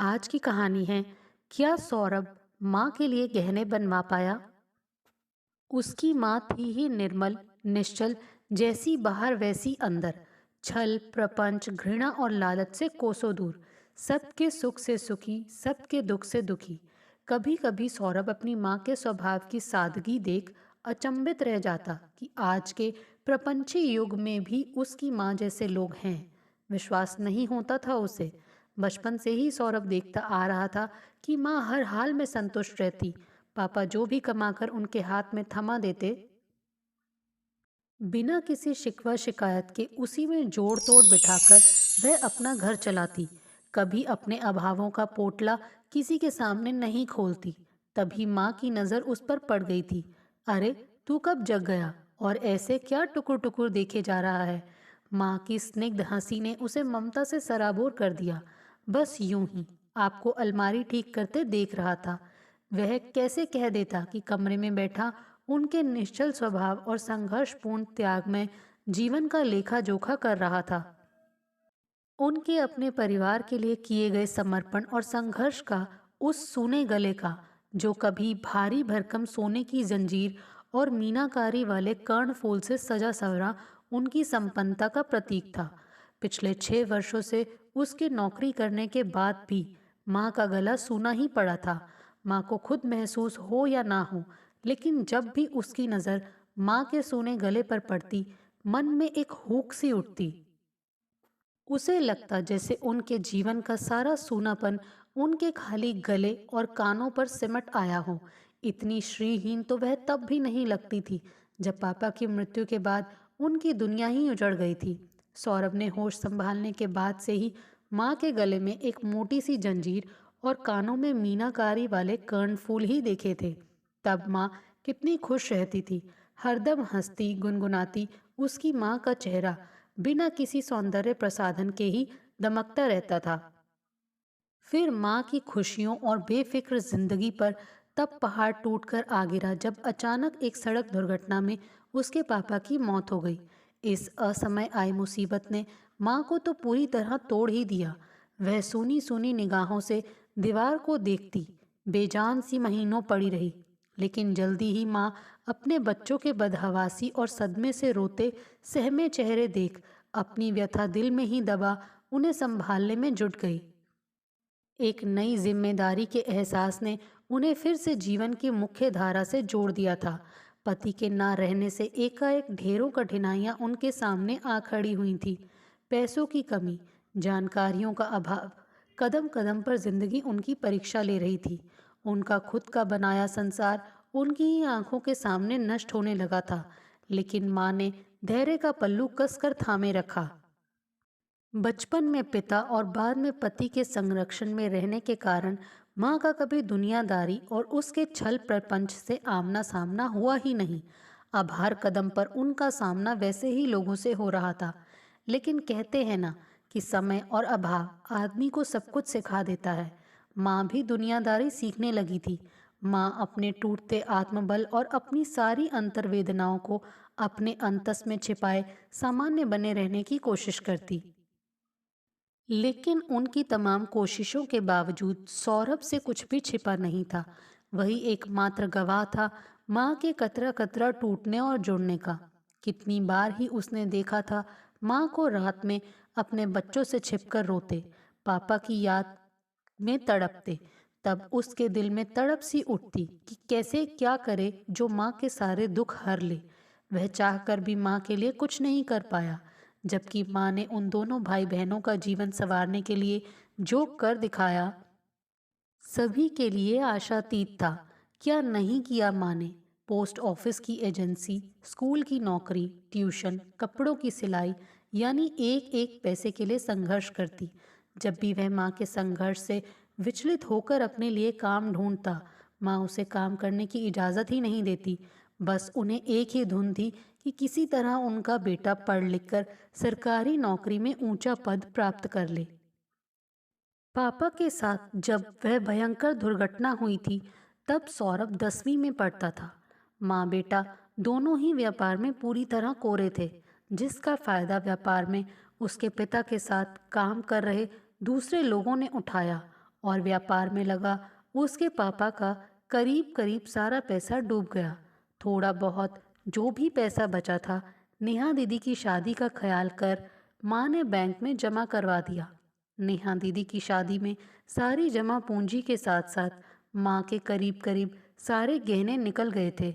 आज की कहानी है। क्या सौरभ माँ के लिए गहने बनवा पाया? उसकी माँ थी ही निर्मल, निश्चल, जैसी बाहर वैसी अंदर। छल, प्रपंच, घृणा और लालच से कोसों दूर। सबके सुख से सुखी, सबके दुख से दुखी। कभी कभी सौरभ अपनी माँ के स्वभाव की सादगी देख अचंभित रह जाता कि आज के प्रपंची युग में भी उसकी माँ जैसे लोग हैं। विश्वास नहीं होता था उसे। बचपन से ही सौरभ देखता आ रहा था कि माँ हर हाल में संतुष्ट रहती। पापा जो भी कमाकर उनके हाथ में थमा देते, बिना किसी शिकवा शिकायत के उसी में जोड़ तोड़ बिठाकर वह अपना घर चलाती। कभी अपने अभावों का पोटला किसी के सामने नहीं खोलती। तभी माँ की नज़र उस पर पड़ गई थी। अरे, तू कब जग गया और ऐसे क्या टुकुर टुकुर देखे जा रहा है? माँ की स्निग्ध हंसी ने उसे ममता से सराबोर कर दिया। बस यूं ही आपको अलमारी ठीक करते देख रहा था। वह कैसे कह देता कि कमरे में बैठा उनके निश्चल स्वभाव और संघर्षपूर्ण त्याग में जीवन का लेखा जोखा कर रहा था। उनके अपने परिवार के लिए किए गए समर्पण और संघर्ष का, उस सूने गले का जो कभी भारी भरकम सोने की जंजीर और मीनाकारी वाले कर्णफूल से सजा सवरा उनकी संपन्नता का प्रतीक था। पिछले 6 वर्षों से उसके नौकरी करने के बाद भी माँ का गला सूना ही पड़ा था। माँ को खुद महसूस हो या ना हो, लेकिन जब भी उसकी नज़र माँ के सूने गले पर पड़ती, मन में एक हुक सी उठती। उसे लगता जैसे उनके जीवन का सारा सूनापन उनके खाली गले और कानों पर सिमट आया हो। इतनी श्रीहीन तो वह तब भी नहीं लगती थी जब पापा की मृत्यु के बाद उनकी दुनिया ही उजड़ गई थी। सौरभ ने होश संभालने के बाद से ही माँ के गले में एक मोटी सी जंजीर और कानों में मीनाकारी वाले कर्णफूल ही देखे थे। तब माँ कितनी खुश रहती थी, हरदम हंसती गुनगुनाती। उसकी माँ का चेहरा बिना किसी सौंदर्य प्रसाधन के ही दमकता रहता था। फिर माँ की खुशियों और बेफिक्र जिंदगी पर तब पहाड़ टूटकर आ गिरा जब अचानक एक सड़क दुर्घटना में उसके पापा की मौत हो गई। इस असमय आई मुसीबत ने माँ को तो पूरी तरह तोड़ ही दिया। वह सूनी सूनी निगाहों से दीवार को देखती बेजान सी महीनों पड़ी रही। लेकिन जल्दी ही माँ अपने बच्चों के बदहवासी और सदमे से रोते सहमे चेहरे देख अपनी व्यथा दिल में ही दबा उन्हें संभालने में जुट गई। एक नई जिम्मेदारी के एहसास ने उन्हें फिर से जीवन की मुख्य धारा से जोड़ दिया था। पति के ना रहने से एकाएक ढेरों कठिनाइयां उनके सामने आ खड़ी हुई थी। पैसों की कमी, जानकारियों का अभाव, कदम कदम पर जिंदगी उनकी परीक्षा ले रही थी। उनका खुद का बनाया संसार उनकी ही आंखों के सामने नष्ट होने लगा था। लेकिन माँ ने धैर्य का पल्लू कसकर थामे रखा। बचपन में पिता और बाद में पति के संरक्षण में रहने के कारण माँ का कभी दुनियादारी और उसके छल प्रपंच से आमना सामना हुआ ही नहीं। अब हर कदम पर उनका सामना वैसे ही लोगों से हो रहा था। लेकिन कहते हैं ना कि समय और अभाव आदमी को सब कुछ सिखा देता है। माँ भी दुनियादारी सीखने लगी थी। माँ अपने टूटते आत्मबल और अपनी सारी अंतर्वेदनाओं को अपने अंतस में छिपाए सामान्य बने रहने की कोशिश करती। लेकिन उनकी तमाम कोशिशों के बावजूद सौरभ से कुछ भी छिपा नहीं था। वही एकमात्र गवाह था माँ के कतरा कतरा टूटने और जुड़ने का। कितनी बार ही उसने देखा था माँ को रात में अपने बच्चों से छिपकर रोते, पापा की याद में तड़पते। तब उसके दिल में तड़प सी उठती कि कैसे क्या करे जो माँ के सारे दुख हर ले। वह चाहकर भी माँ के लिए कुछ नहीं कर पाया, जबकि माँ ने उन दोनों भाई बहनों का जीवन संवारने के लिए जो कर दिखाया, सभी के लिए आशातीत था। क्या नहीं किया माँ ने? पोस्ट ऑफिस की एजेंसी, स्कूल की नौकरी, ट्यूशन, कपड़ों की सिलाई, यानी एक एक पैसे के लिए संघर्ष करती। जब भी वह माँ के संघर्ष से विचलित होकर अपने लिए काम ढूंढता, माँ उसे काम करने की इजाज़त ही नहीं देती। बस उन्हें एक ही धुन थी कि किसी तरह उनका बेटा पढ़ लिख कर सरकारी नौकरी में ऊंचा पद प्राप्त कर ले। पापा के साथ जब वह भयंकर दुर्घटना हुई थी, तब सौरभ 10वीं में पढ़ता था। माँ बेटा दोनों ही व्यापार में पूरी तरह कोरे थे, जिसका फायदा व्यापार में उसके पिता के साथ काम कर रहे दूसरे लोगों ने उठाया और व्यापार में लगा उसके पापा का करीब करीब सारा पैसा डूब गया। थोड़ा बहुत जो भी पैसा बचा था, नेहा दीदी की शादी का ख्याल कर माँ ने बैंक में जमा करवा दिया। नेहा दीदी की शादी में सारी जमा पूंजी के साथ साथ माँ के करीब करीब सारे गहने निकल गए थे।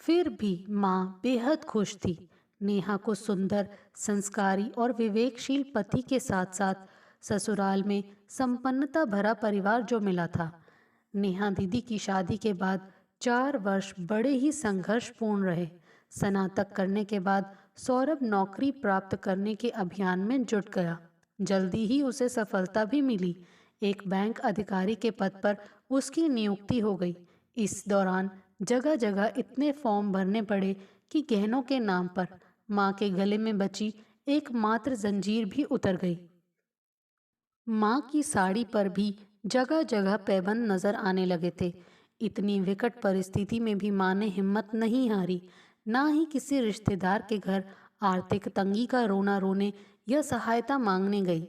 फिर भी माँ बेहद खुश थी। नेहा को सुंदर, संस्कारी और विवेकशील पति के साथ साथ ससुराल में संपन्नता भरा परिवार जो मिला था। नेहा दीदी की शादी के बाद 4 वर्ष बड़े ही संघर्षपूर्ण रहे। स्नातक करने के बाद सौरभ नौकरी प्राप्त करने के अभियान में जुट गया। जल्दी ही उसे सफलता भी मिली। एक बैंक अधिकारी के पद पर उसकी नियुक्ति हो गई। इस दौरान जगह जगह इतने फॉर्म भरने पड़े कि गहनों के नाम पर माँ के गले में बची एकमात्र जंजीर भी उतर गई। माँ की साड़ी पर भी जगह जगह पैबंद नजर आने लगे थे। इतनी विकट परिस्थिति में भी माँ ने हिम्मत नहीं हारी। ना ही किसी रिश्तेदार के घर आर्थिक तंगी का रोना रोने या सहायता मांगने गई।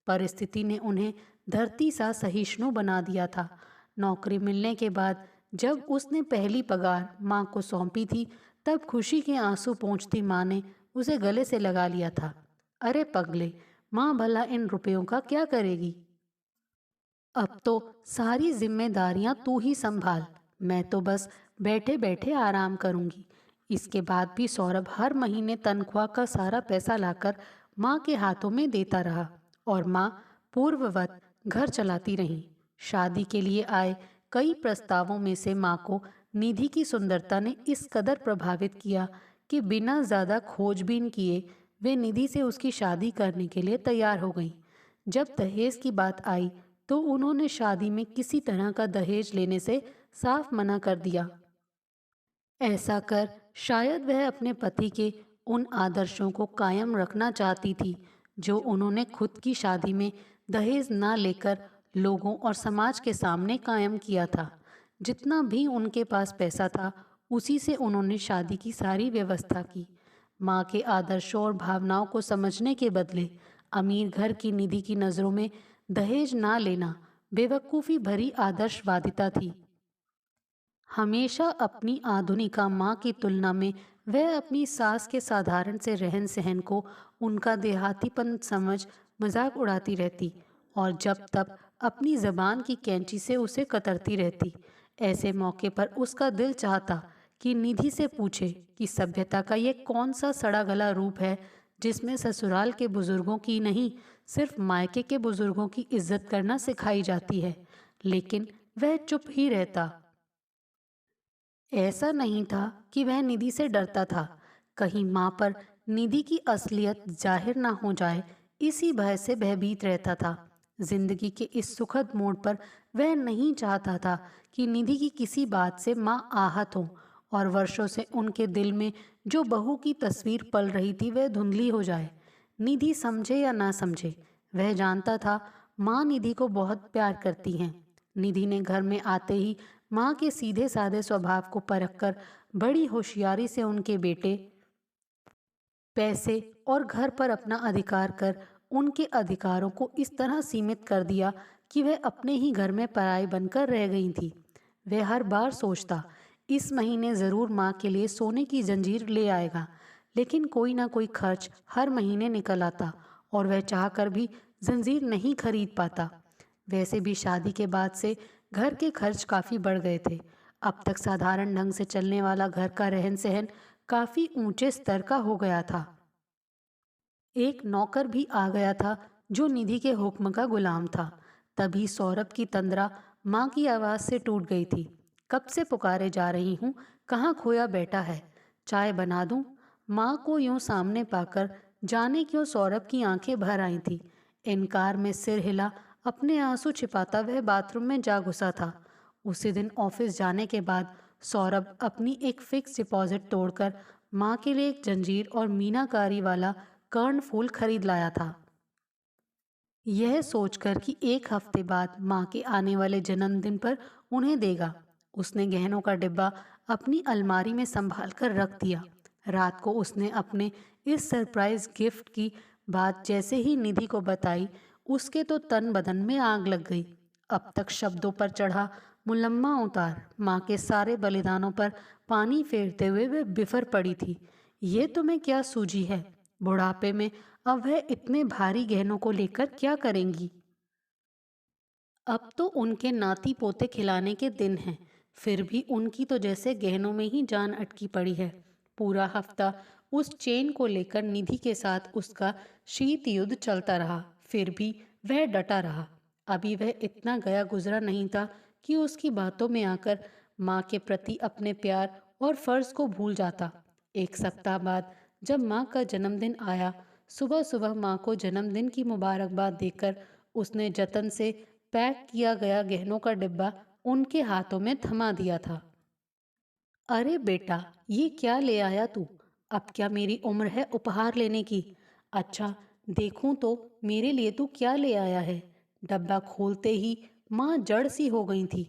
परिस्थिति ने उन्हें धरती सा सहिष्णु बना दिया था। नौकरी मिलने के बाद जब उसने पहली पगार माँ को सौंपी थी, तब खुशी के आंसू पोंछती माँ ने उसे गले से लगा लिया था। अरे पगले, माँ भला इन रुपयों का क्या करेगी? अब तो सारी जिम्मेदारियां तू ही संभाल। मैं तो बस बैठे बैठे आराम करूंगी। इसके बाद भी सौरभ हर महीने तनख्वाह का सारा पैसा लाकर माँ के हाथों में देता रहा और माँ पूर्ववत घर चलाती रही। शादी के लिए आए कई प्रस्तावों में से माँ को निधि की सुंदरता ने इस कदर प्रभावित किया कि बिना ज्यादा खोजबीन किए वे निधि से उसकी शादी करने के लिए तैयार हो गई। जब दहेज की बात आई तो उन्होंने शादी में किसी तरह का दहेज लेने से साफ मना कर दिया। ऐसा कर शायद वह अपने पति के उन आदर्शों को कायम रखना चाहती थी जो उन्होंने खुद की शादी में दहेज ना लेकर लोगों और समाज के सामने कायम किया था। जितना भी उनके पास पैसा था, उसी से उन्होंने शादी की सारी व्यवस्था की। माँ के आदर्शों और भावनाओं को समझने के बदले अमीर घर की निधि की नज़रों में दहेज ना लेना बेवकूफ़ी भरी आदर्शवादिता थी। हमेशा अपनी आधुनिका माँ की तुलना में वह अपनी सास के साधारण से रहन सहन को, उनका देहातीपन समझ मजाक उड़ाती रहती और जब तब अपनी जबान की कैंची से उसे कतरती रहती। ऐसे मौके पर उसका दिल चाहता कि निधि से पूछे कि सभ्यता का ये कौन सा सड़ा गला रूप है जिसमें ससुराल के बुजुर्गों की नहीं, सिर्फ मायके के बुजुर्गों की इज्जत करना सिखाई जाती है। लेकिन वह चुप ही रहता। ऐसा नहीं था कि वह निधि से डरता था, कहीं माँ पर निधि की असलियत जाहिर ना हो जाए, इसी भय से भयभीत रहता था। जिंदगी के इस सुखद मोड़ पर वह नहीं चाहता था कि निधि की किसी बात से माँ आहत हो और वर्षों से उनके दिल में जो बहू की तस्वीर पल रही थी वह धुंधली हो जाए। निधि समझे या ना समझे, वह जानता था माँ निधि को बहुत प्यार करती हैं। निधि ने घर में आते ही माँ के सीधे साधे स्वभाव को परखकर बड़ी होशियारी से उनके बेटे, पैसे और घर पर अपना अधिकार कर उनके अधिकारों को इस तरह सीमित कर दिया कि वह अपने ही घर में पराई बनकर रह गई थी। वह हर बार सोचता, इस महीने ज़रूर माँ के लिए सोने की जंजीर ले आएगा, लेकिन कोई ना कोई खर्च हर महीने निकल आता और वह चाहकर भी जंजीर नहीं खरीद पाता। वैसे भी शादी के बाद से घर के खर्च काफ़ी बढ़ गए थे। अब तक साधारण ढंग से चलने वाला घर का रहन सहन काफ़ी ऊंचे स्तर का हो गया था। एक नौकर भी आ गया था जो निधि के हुक्म का गुलाम था। तभी सौरभ की तंद्रा माँ की आवाज़ से टूट गई थी। कब से पुकारे जा रही हूँ, कहाँ खोया बैठा है, चाय बना दूँ? माँ को यूं सामने पाकर जाने क्यों सौरभ की आंखें भर आई थी। इनकार में सिर हिला अपने आंसू छिपाता वह बाथरूम में जा घुसा था। उसी दिन ऑफिस जाने के बाद सौरभ अपनी एक फिक्स डिपॉजिट तोड़कर माँ के लिए एक जंजीर और मीनाकारी वाला कर्णफूल खरीद लाया था। यह सोचकर कि एक हफ्ते बाद माँ के आने वाले जन्मदिन पर उन्हें देगा, उसने गहनों का डिब्बा अपनी अलमारी में संभाल कर रख दिया। रात को उसने अपने इस सरप्राइज गिफ्ट की बात जैसे ही निधि को बताई, उसके तो तन बदन में आग लग गई। अब तक शब्दों पर चढ़ा मुलम्मा उतार माँ के सारे बलिदानों पर पानी फेरते हुए वे बिफर पड़ी थी। ये तुम्हें क्या सूझी है? बुढ़ापे में अब वह इतने भारी गहनों को लेकर क्या करेंगी? अब तो उनके नाती पोते खिलाने के दिन हैं, फिर भी उनकी तो जैसे गहनों में ही जान अटकी पड़ी है। पूरा हफ्ता उस चेन को लेकर निधि के साथ उसका शीत युद्ध चलता रहा, फिर भी वह डटा रहा। अभी वह इतना गया गुजरा नहीं था कि उसकी बातों में आकर माँ के प्रति अपने प्यार और फर्ज को भूल जाता। एक सप्ताह बाद जब माँ का जन्मदिन आया, सुबह सुबह माँ को जन्मदिन की मुबारकबाद देकर उसने जतन से पैक किया गया गहनों का डिब्बा उनके हाथों में थमा दिया था। अरे बेटा, ये क्या ले आया तू? अब क्या मेरी उम्र है उपहार लेने की? अच्छा, देखूं तो मेरे लिए तू क्या ले आया है? डब्बा खोलते ही माँ जड़ सी हो गई थी।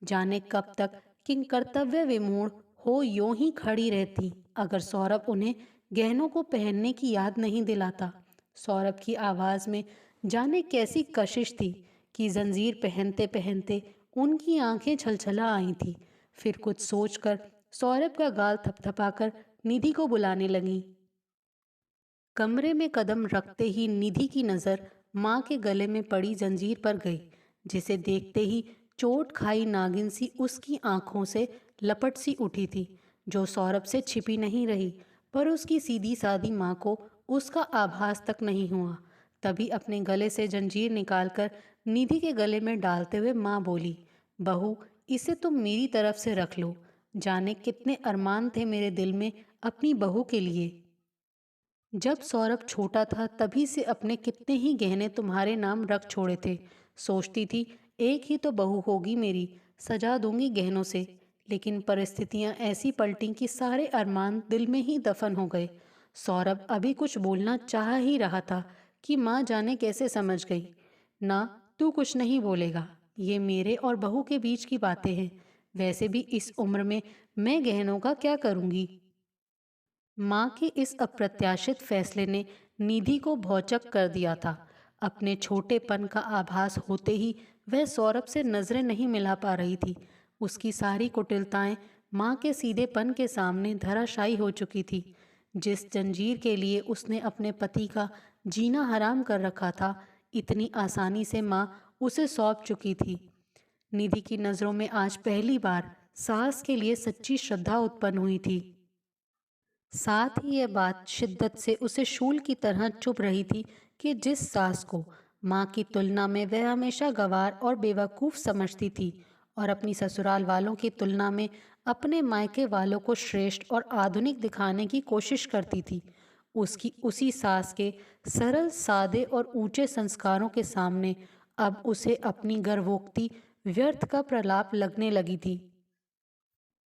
जाने कब तक किन कर्तव्य विमूढ़ हो यूं ही खड़ी रहती अगर सौरभ उन्हें गहनों को पहनने की याद नहीं दिलाता। सौरभ की आवाज में जाने कैसी कशिश थी कि जंजीर पहनते पहनते उनकी आंखें छलछला आई थी। फिर कुछ सोचकर सौरभ का गाल थपथपाकर निधि को बुलाने लगी। कमरे में कदम रखते ही निधि की नज़र माँ के गले में पड़ी जंजीर पर गई, जिसे देखते ही चोट खाई नागिन सी उसकी आंखों से लपट सी उठी थी, जो सौरभ से छिपी नहीं रही। पर उसकी सीधी सादी माँ को उसका आभास तक नहीं हुआ। तभी अपने गले से जंजीर निकालकर निधि के गले में डालते हुए माँ बोली, बहू, इसे तुम मेरी तरफ से रख लो। जाने कितने अरमान थे मेरे दिल में अपनी बहू के लिए। जब सौरभ छोटा था तभी से अपने कितने ही गहने तुम्हारे नाम रख छोड़े थे। सोचती थी एक ही तो बहू होगी मेरी, सजा दूंगी गहनों से। लेकिन परिस्थितियां ऐसी पलटी कि सारे अरमान दिल में ही दफन हो गए। सौरभ अभी कुछ बोलना चाह ही रहा था कि माँ जाने कैसे समझ गई। ना, तू कुछ नहीं बोलेगा, ये मेरे और बहू के बीच की बातें हैं। वैसे भी इस उम्र में मैं गहनों का क्या करूंगी? माँ के इस अप्रत्याशित फैसले ने निधि को भौचक कर दिया था। अपने छोटेपन का आभास होते ही वह सौरभ से नजरें नहीं मिला पा रही थी। उसकी सारी कुटिलताएं माँ के सीधेपन के सामने धराशायी हो चुकी थी। जिस जंजीर के लिए उसने अपने पति का जीना हराम कर रखा था, इतनी आसानी से माँ उसे सौंप चुकी थी। निधि की नज़रों में आज पहली बार सास के लिए सच्ची श्रद्धा उत्पन्न हुई थी। साथ ही यह बात शिद्दत से उसे शूल की तरह चुभ रही थी कि जिस सास को माँ की तुलना में वह हमेशा गंवार और बेवकूफ़ समझती थी और अपनी ससुराल वालों की तुलना में अपने मायके वालों को श्रेष्ठ और आधुनिक दिखाने की कोशिश करती थी, उसकी उसी सास के सरल सादे और ऊंचे संस्कारों के सामने अब उसे अपनी गर्वोक्ति व्यर्थ का प्रलाप लगने लगी थी।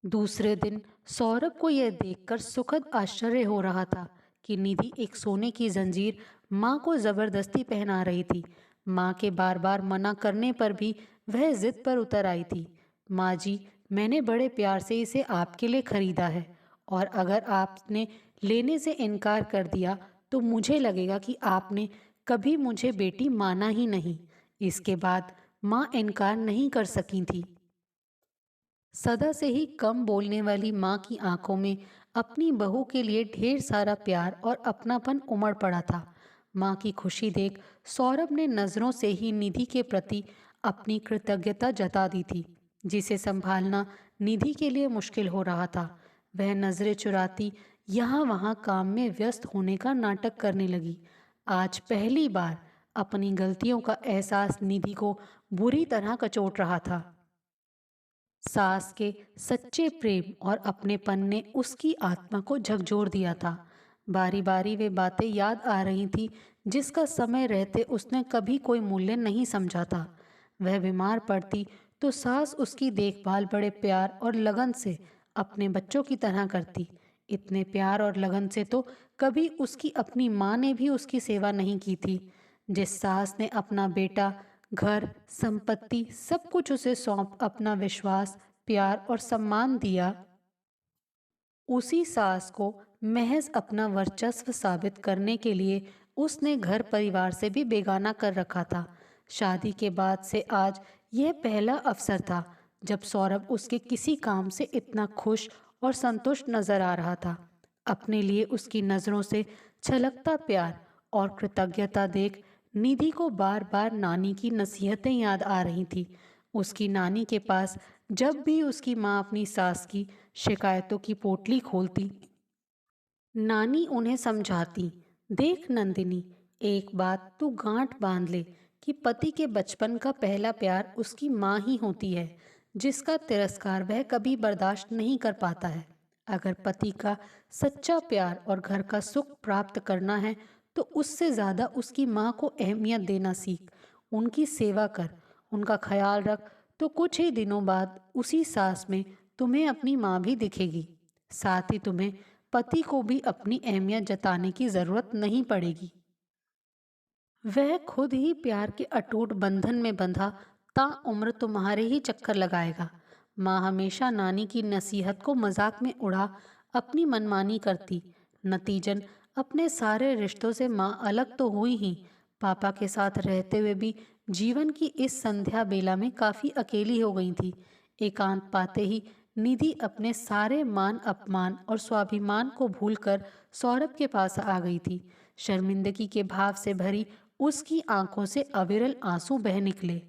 दूसरे दिन सौरभ को यह देखकर सुखद आश्चर्य हो रहा था कि निधि एक सोने की जंजीर माँ को जबरदस्ती पहना रही थी। माँ के बार बार मना करने पर भी वह जिद पर उतर आई थी। माँ जी, मैंने बड़े प्यार से इसे आपके लिए खरीदा है, और अगर आपने लेने से इनकार कर दिया तो मुझे लगेगा कि आपने कभी मुझे बेटी माना ही नहीं। इसके बाद माँ इनकार नहीं कर सकी थी। सदा से ही कम बोलने वाली माँ की आंखों में अपनी बहू के लिए ढेर सारा प्यार और अपनापन उमड़ पड़ा था। माँ की खुशी देख सौरभ ने नज़रों से ही निधि के प्रति अपनी कृतज्ञता जता दी थी, जिसे संभालना निधि के लिए मुश्किल हो रहा था। वह नज़रें चुराती यहाँ वहाँ काम में व्यस्त होने का नाटक करने लगी। आज पहली बार अपनी गलतियों का एहसास निधि को बुरी तरह कचोट रहा था। सास के सच्चे प्रेम और अपनेपन ने उसकी आत्मा को झकझोर दिया था। बारी बारी वे बातें याद आ रही थी जिसका समय रहते उसने कभी कोई मूल्य नहीं समझा था। वह बीमार पड़ती तो सास उसकी देखभाल बड़े प्यार और लगन से अपने बच्चों की तरह करती। इतने प्यार और लगन से तो कभी उसकी अपनी माँ ने भी उसकी सेवा नहीं की थी। जिस सास ने अपना बेटा, घर, संपत्ति सब कुछ उसे सौंप अपना विश्वास, प्यार और सम्मान दिया, उसी सास को महज अपना वर्चस्व साबित करने के लिए उसने घर परिवार से भी बेगाना कर रखा था। शादी के बाद से आज यह पहला अवसर था जब सौरभ उसके किसी काम से इतना खुश और संतुष्ट नजर आ रहा था। अपने लिए उसकी नजरों से छलकता प्यार और कृतज्ञता देख निधि को बार बार नानी की नसीहतें याद आ रही थी। उसकी नानी के पास जब भी उसकी माँ अपनी सास की शिकायतों की पोटली खोलती, नानी उन्हें समझाती, देख नंदिनी, एक बात तू गांठ बांध ले कि पति के बचपन का पहला प्यार उसकी माँ ही होती है, जिसका तिरस्कार वह कभी बर्दाश्त नहीं कर पाता है। अगर पति का सच्चा प्यार और घर का सुख प्राप्त करना है तो उससे ज़्यादा उसकी माँ को अहमियत देना सीख, उनकी सेवा कर, उनका ख्याल रख, तो कुछ ही दिनों बाद उसी सांस में तुम्हें अपनी माँ भी दिखेगी। साथ ही तुम्हें पति को भी अपनी अहमियत जताने की जरूरत नहीं पड़ेगी। वह खुद ही प्यार के अटूट बंधन में बंधा ताउम्र तुम्हारे ही चक्कर लगाएगा। माँ हमेशा नानी की नसीहत को मजाक में उड़ा अपनी मनमानी करती। नतीजन अपने सारे रिश्तों से माँ अलग तो हुई ही, पापा के साथ रहते हुए भी जीवन की इस संध्या बेला में काफी अकेली हो गई थी। एकांत पाते ही निधि अपने सारे मान अपमान और स्वाभिमान को भूलकर सौरभ के पास आ गई थी। शर्मिंदगी के भाव से भरी उसकी आंखों से अविरल आंसू बह निकले।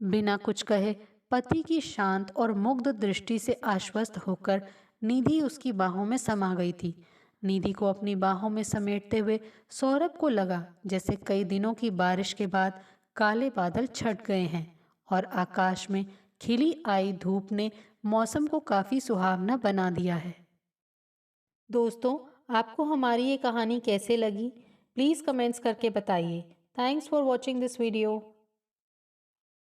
बिना कुछ कहे पति की शांत और मुग्ध दृष्टि से आश्वस्त होकर निधि उसकी बाहों में समा गई थी। निधि को अपनी बाहों में समेटते हुए सौरभ को लगा जैसे कई दिनों की बारिश के बाद काले बादल छट गए हैं और आकाश में खिली आई धूप ने मौसम को काफी सुहावना बना दिया है। दोस्तों, आपको हमारी ये कहानी कैसे लगी? प्लीज़ कमेंट्स करके बताइए। Thanks for watching this video.